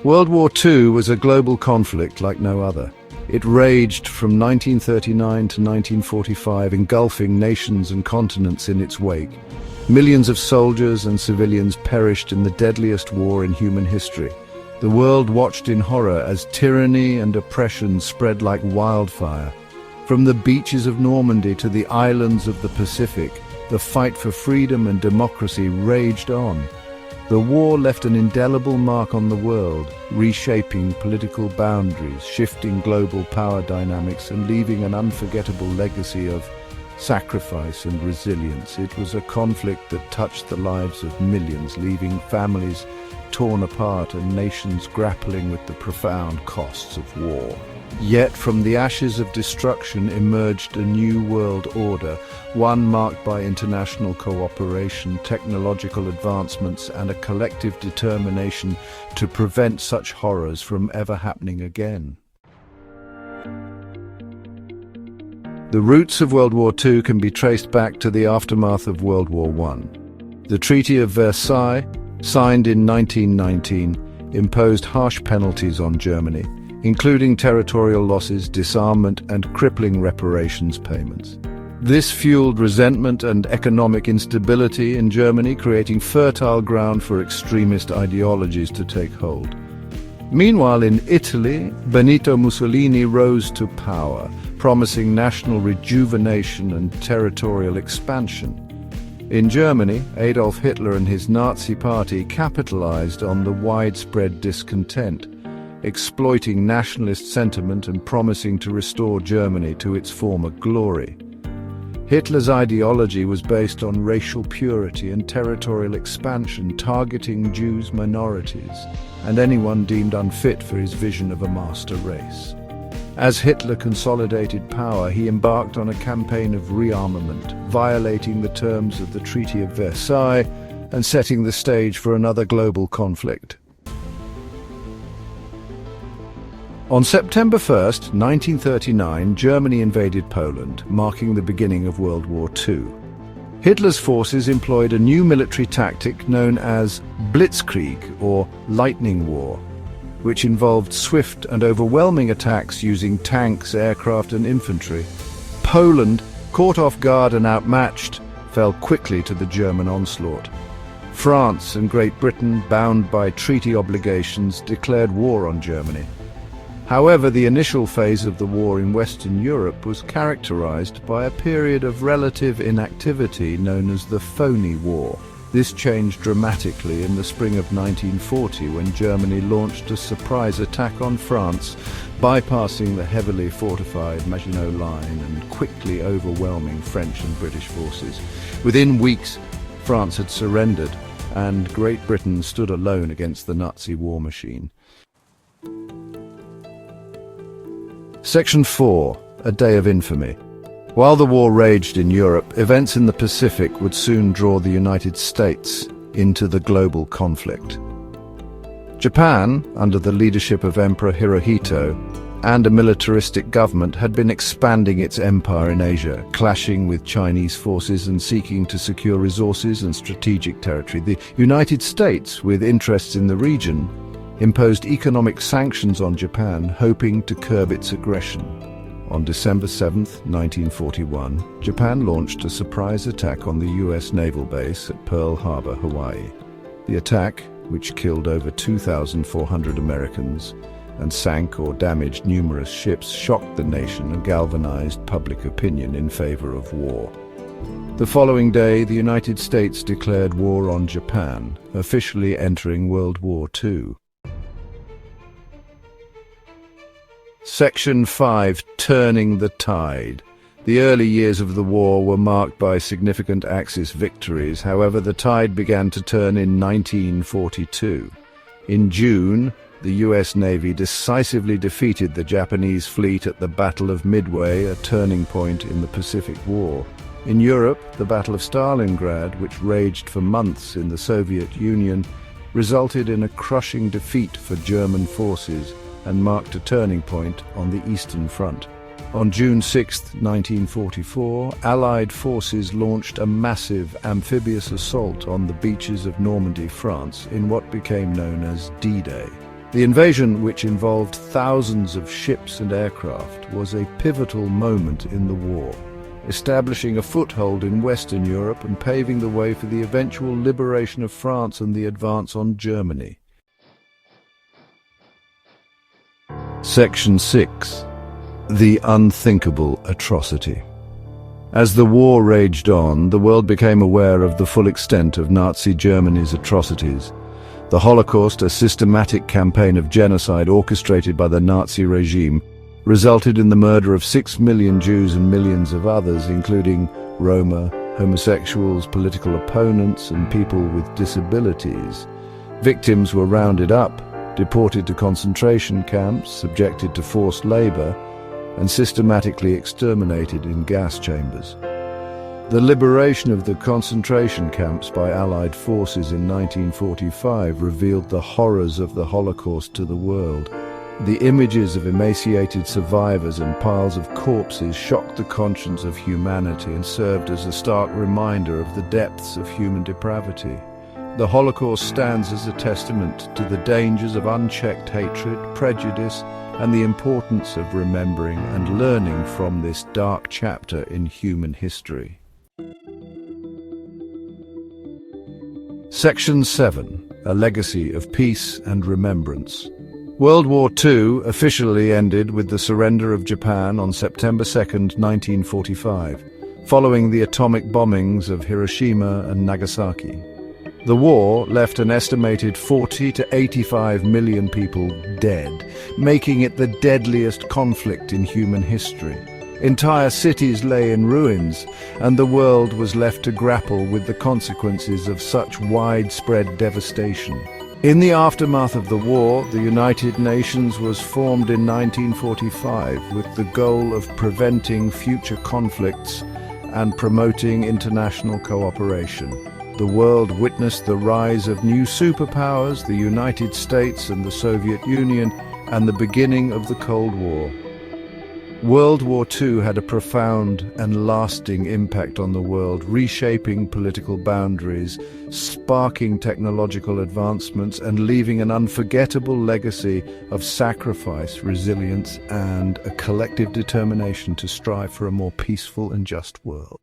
World War II was a global conflict like no other. It raged from 1939 to 1945, engulfing nations and continents in its wake. Millions of soldiers and civilians perished in the deadliest war in human history. The world watched in horror as tyranny and oppression spread like wildfire. From the beaches of Normandy to the islands of the Pacific, the fight for freedom and democracy raged on. The war left an indelible mark on the world, reshaping political boundaries, shifting global power dynamics, and leaving an unforgettable legacy of sacrifice and resilience. It was a conflict that touched the lives of millions, leaving families torn apart and nations grappling with the profound costs of war. Yet from the ashes of destruction emerged a new world order, one marked by international cooperation, technological advancements, and a collective determination to prevent such horrors from ever happening again. The roots of World War II can be traced back to the aftermath of World War I. The Treaty of Versailles, signed in 1919, imposed harsh penalties on Germany, including territorial losses, disarmament, and crippling reparations payments. This fueled resentment and economic instability in Germany, creating fertile ground for extremist ideologies to take hold. Meanwhile, in Italy, Benito Mussolini rose to power, promising national rejuvenation and territorial expansion. In Germany, Adolf Hitler and his Nazi party capitalized on the widespread discontent, exploiting nationalist sentiment and promising to restore Germany to its former glory. Hitler's ideology was based on racial purity and territorial expansion, targeting Jews, minorities, and anyone deemed unfit for his vision of a master race. As Hitler consolidated power, he embarked on a campaign of rearmament, violating the terms of the Treaty of Versailles and setting the stage for another global conflict. On September 1st, 1939, Germany invaded Poland, marking the beginning of World War II. Hitler's forces employed a new military tactic known as Blitzkrieg, or Lightning War, which involved swift and overwhelming attacks using tanks, aircraft, and infantry. Poland, caught off guard and outmatched, fell quickly to the German onslaught. France and Great Britain, bound by treaty obligations, declared war on Germany. However, the initial phase of the war in Western Europe was characterized by a period of relative inactivity known as the Phoney War. This changed dramatically in the spring of 1940 when Germany launched a surprise attack on France, bypassing the heavily fortified Maginot Line and quickly overwhelming French and British forces. Within weeks, France had surrendered, and Great Britain stood alone against the Nazi war machine. Section 4. A Day of Infamy. While the war raged in Europe, events in the Pacific would soon draw the United States into the global conflict. Japan, under the leadership of Emperor Hirohito, and a militaristic government, had been expanding its empire in Asia, clashing with Chinese forces and seeking to secure resources and strategic territory. The United States, with interests in the region, imposed economic sanctions on Japan, hoping to curb its aggression. On December 7, 1941, Japan launched a surprise attack on the U.S. naval base at Pearl Harbor, Hawaii. The attack, which killed over 2,400 Americans and sank or damaged numerous ships, shocked the nation and galvanized public opinion in favor of war. The following day, the United States declared war on Japan, officially entering World War II. Section 5. Turning the Tide. The early years of the war were marked by significant Axis victories. However, the tide began to turn in 1942. In June, the U.S. Navy decisively defeated the Japanese fleet at the Battle of Midway, a turning point in the Pacific War. In Europe, the Battle of Stalingrad, which raged for months in the Soviet Union, resulted in a crushing defeat for German forces and marked a turning point on the Eastern Front. On June 6, 1944, Allied forces launched a massive amphibious assault on the beaches of Normandy, France, in what became known as D-Day. The invasion, which involved thousands of ships and aircraft, was a pivotal moment in the war, establishing a foothold in Western Europe and paving the way for the eventual liberation of France and the advance on Germany. Section 6. The unthinkable atrocity. As the war raged on, the world became aware of the full extent of Nazi Germany's atrocities. The Holocaust, a systematic campaign of genocide orchestrated by the Nazi regime, resulted in the murder of 6 million Jews and millions of others, including Roma, homosexuals, political opponents, and people with disabilities. Victims were rounded up, deported to concentration camps, subjected to forced labor, and systematically exterminated in gas chambers. The liberation of the concentration camps by Allied forces in 1945 revealed the horrors of the Holocaust to the world. The images of emaciated survivors and piles of corpses shocked the conscience of humanity and served as a stark reminder of the depths of human depravity. The Holocaust stands as a testament to the dangers of unchecked hatred, prejudice, and the importance of remembering and learning from this dark chapter in human history. Section 7. A legacy of peace and remembrance. World War II officially ended with the surrender of Japan on September 2, 1945, following the atomic bombings of Hiroshima and Nagasaki. The war left an estimated 40 to 85 million people dead, making it the deadliest conflict in human history. Entire cities lay in ruins, and the world was left to grapple with the consequences of such widespread devastation. In the aftermath of the war, the United Nations was formed in 1945 with the goal of preventing future conflicts and promoting international cooperation. The world witnessed the rise of new superpowers, the United States and the Soviet Union, and the beginning of the Cold War. World War II had a profound and lasting impact on the world, reshaping political boundaries, sparking technological advancements, and leaving an unforgettable legacy of sacrifice, resilience, and a collective determination to strive for a more peaceful and just world.